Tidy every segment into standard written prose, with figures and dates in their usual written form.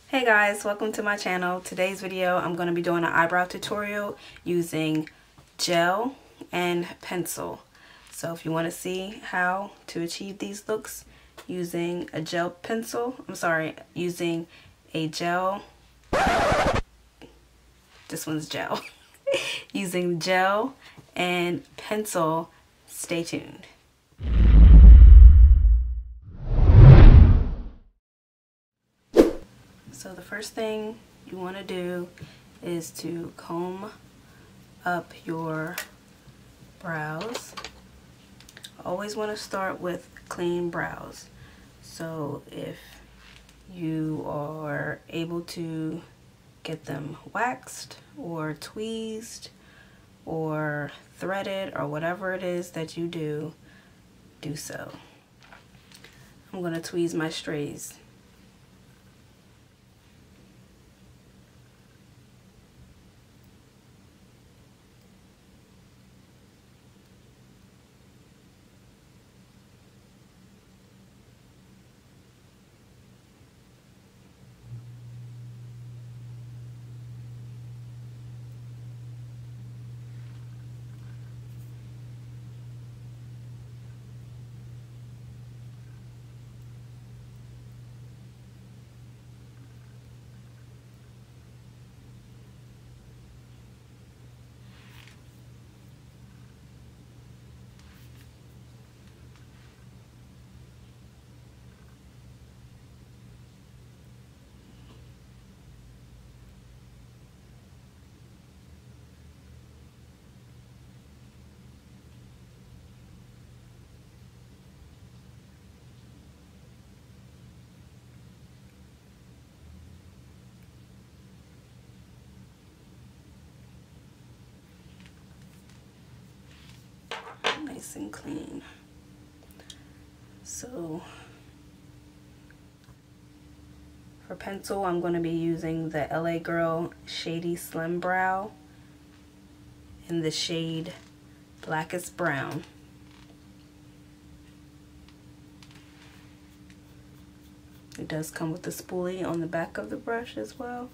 Hey guys, welcome to my channel. Today's video I'm going to be doing an eyebrow tutorial using gel and pencil. So if you want to see how to achieve these looks using a gel pencil, using a gel, this one's gel, using gel and pencil, stay tuned. So the first thing you want to do is to comb up your brows. Always want to start with clean brows. So if you are able to get them waxed or tweezed or threaded or whatever it is that you do so. I'm going to tweeze my strays. Nice and clean. So for pencil, I'm going to be using the LA Girl Shady Slim Brow in the shade Blackest Brown. It does come with a spoolie on the back of the brush as well.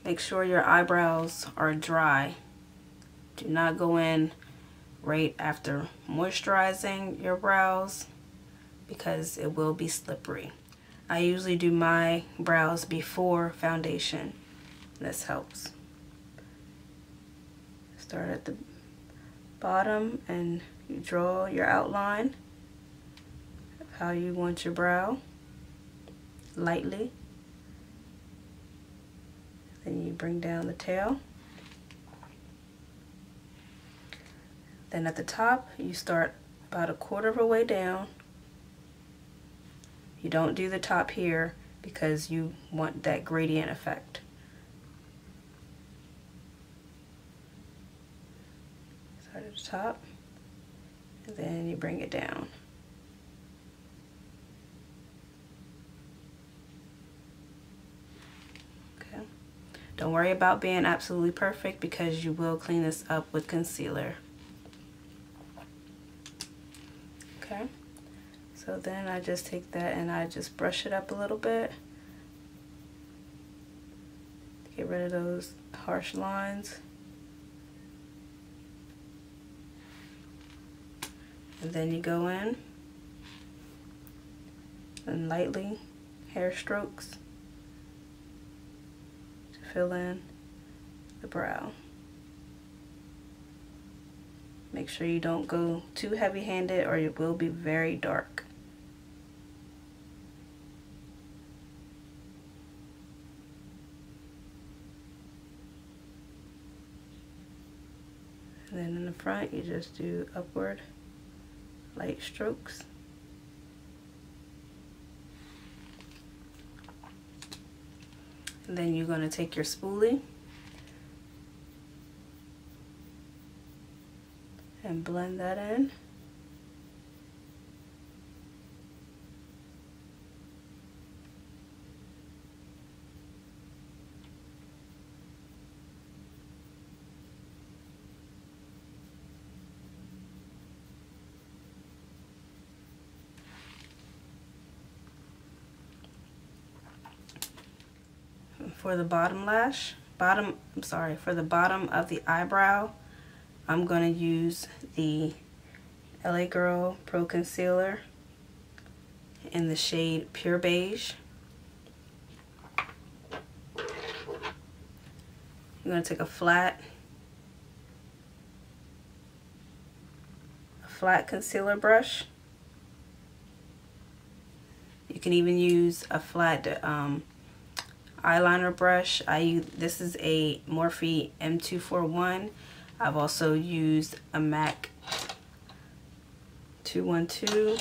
Make sure your eyebrows are dry. Do not go in right after moisturizing your brows because it will be slippery. I usually do my brows before foundation. This helps. Start at the bottom and you draw your outline of how you want your brow, lightly. Then you bring down the tail. Then at the top, you start about 1/4 of a way down. You don't do the top here because you want that gradient effect. Start at the top, and then you bring it down. Don't worry about being absolutely perfect because you will clean this up with concealer. Okay, so then I just take that and I just brush it up a little bit. Get rid of those harsh lines. And then you go in and lightly hair strokes fill in the brow. Make sure you don't go too heavy-handed or it will be very dark. And then in the front you just do upward light strokes. And then you're going to take your spoolie and blend that in. For the bottom lash, for the bottom of the eyebrow, I'm going to use the LA Girl Pro Concealer in the shade Pure Beige. I'm going to take a flat concealer brush. You can even use a flat eyeliner brush. This is a Morphe M241. I've also used a MAC 212. You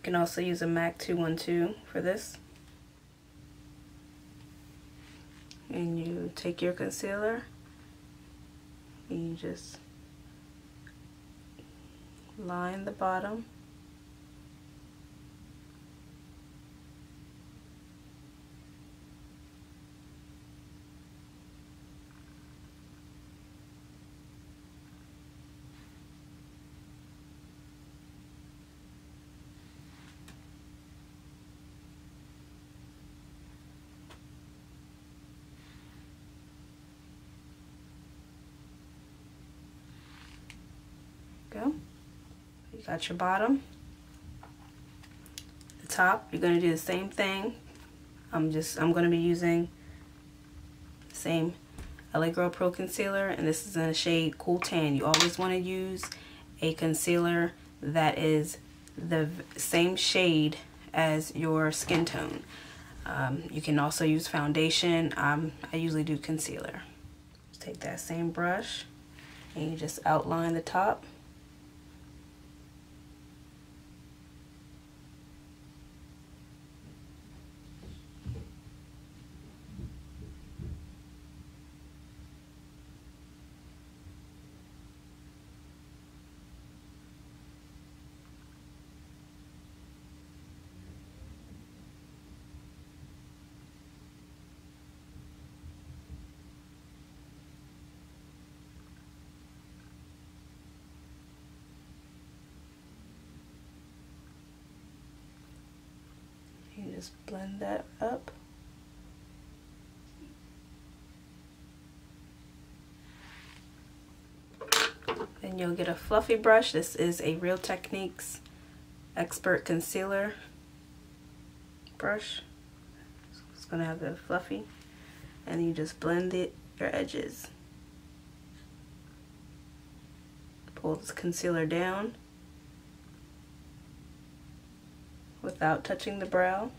can also use a MAC 212 for this. And you take your concealer and you just line the bottom. Go. You got your bottom. The top, you're going to do the same thing. I'm going to be using the same LA Girl Pro Concealer, and this is in the shade Cool Tan. You always want to use a concealer that is the same shade as your skin tone. You can also use foundation. I usually do concealer. Just take that same brush and you just outline the top. You just blend that up. Then you'll get a fluffy brush. This is a Real Techniques Expert Concealer brush. So it's going to have the fluffy. And you just blend your edges. Pull this concealer down without touching the brow.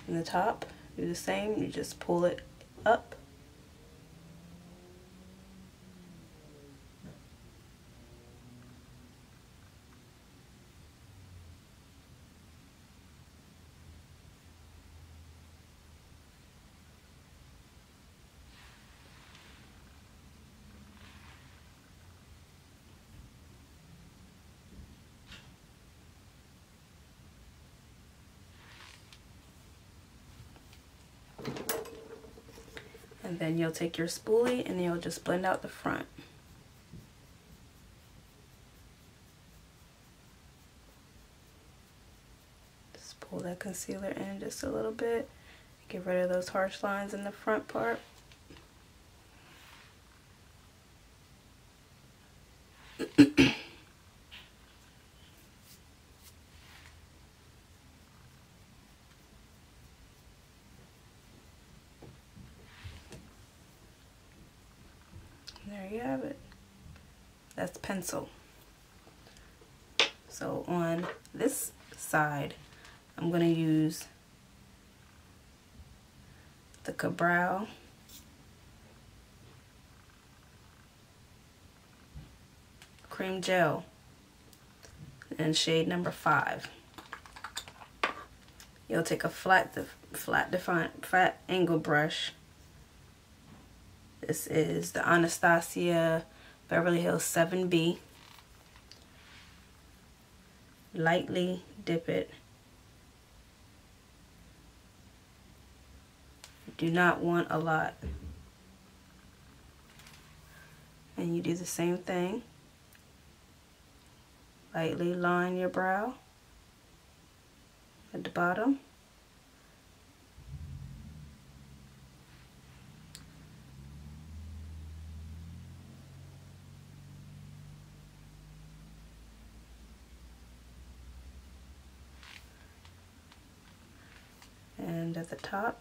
And the top, do the same. You just pull it up. And then you'll take your spoolie and you'll just blend out the front. Just pull that concealer in just a little bit. Get rid of those harsh lines in the front part. There you have it. That's pencil. So on this side, I'm going to use the Kabrow Cream Gel in shade number 5. You'll take a flat angle brush. This is the Anastasia Beverly Hills 7B. Lightly dip it. You do not want a lot. And you do the same thing. Lightly line your brow at the bottom. blend at the top.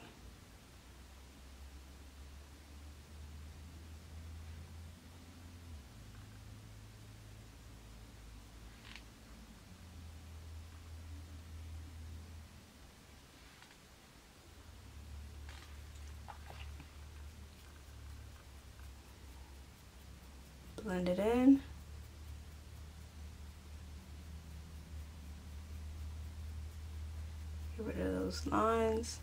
Blend it in. Get rid of those lines.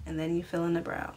And then you fill in the brow.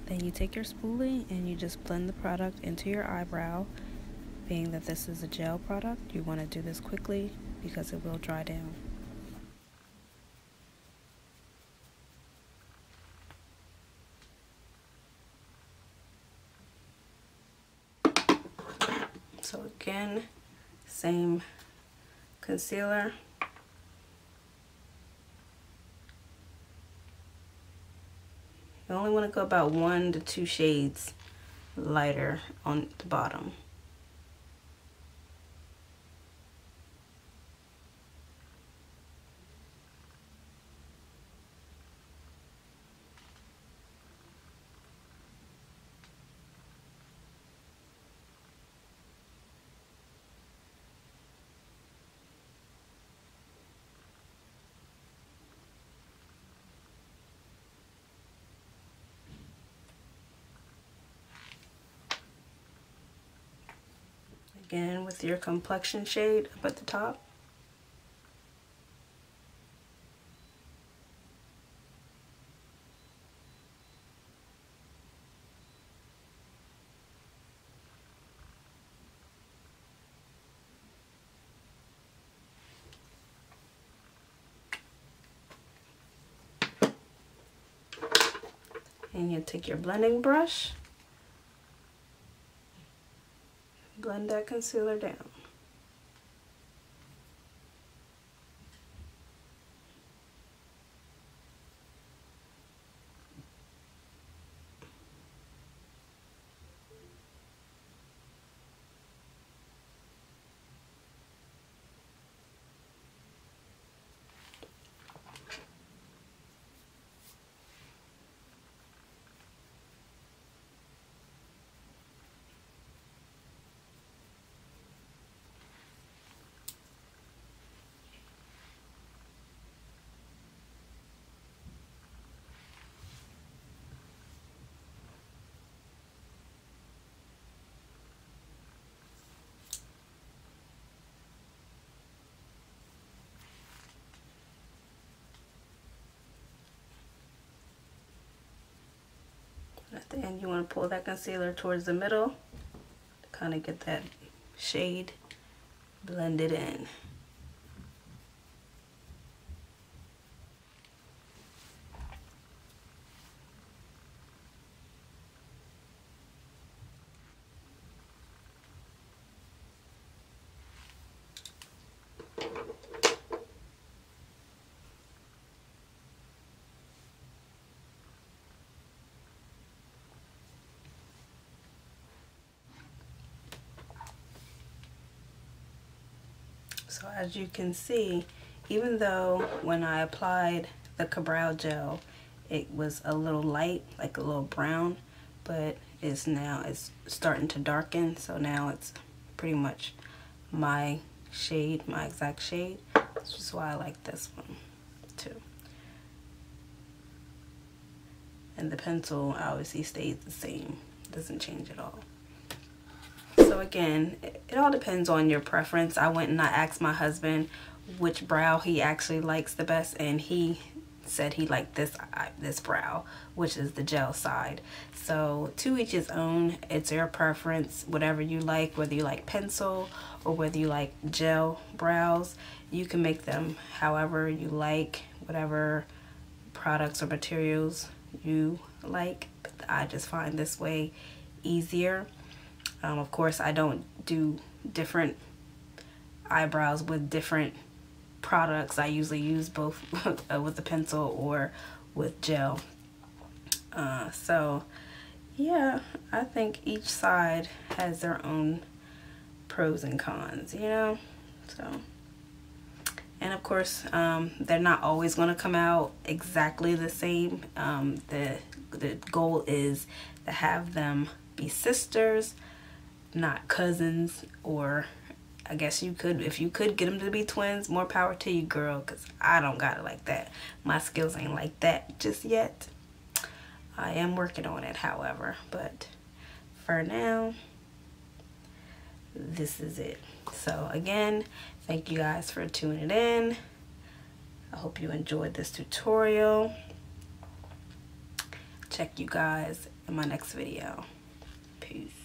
Then you take your spoolie and you just blend the product into your eyebrow. Being that this is a gel product, you want to do this quickly because it will dry down. So again, same concealer. You only want to go about 1 to 2 shades lighter on the bottom. Again, with your complexion shade up at the top. And you take your blending brush. Blend that concealer down. At the end, you want to pull that concealer towards the middle to kind of get that shade blended in. So as you can see, even though when I applied the Kabrow gel, it was a little light, like a little brown, but it's starting to darken. So now it's pretty much my shade, my exact shade. That's just why I like this one too. And the pencil obviously stays the same, doesn't change at all. So again, it all depends on your preference. I went and I asked my husband which brow he actually likes the best, and he said he liked this brow, which is the gel side. So to each his own. It's your preference, whatever you like, whether you like pencil or whether you like gel brows. You can make them however you like, whatever products or materials you like. But I just find this way easier. Of course, I don't do different eyebrows with different products. I usually use both with the pencil or with gel. So yeah, I think each side has their own pros and cons, you know. So, and of course, they're not always going to come out exactly the same. The goal is to have them be sisters, not cousins. Or I guess you could, if you could get them to be twins, more power to you, girl, because I don't got it like that. My skills ain't like that just yet. I am working on it, however, but for now, this is it. So again, thank you guys for tuning in. I hope you enjoyed this tutorial. Check you guys in my next video. Peace.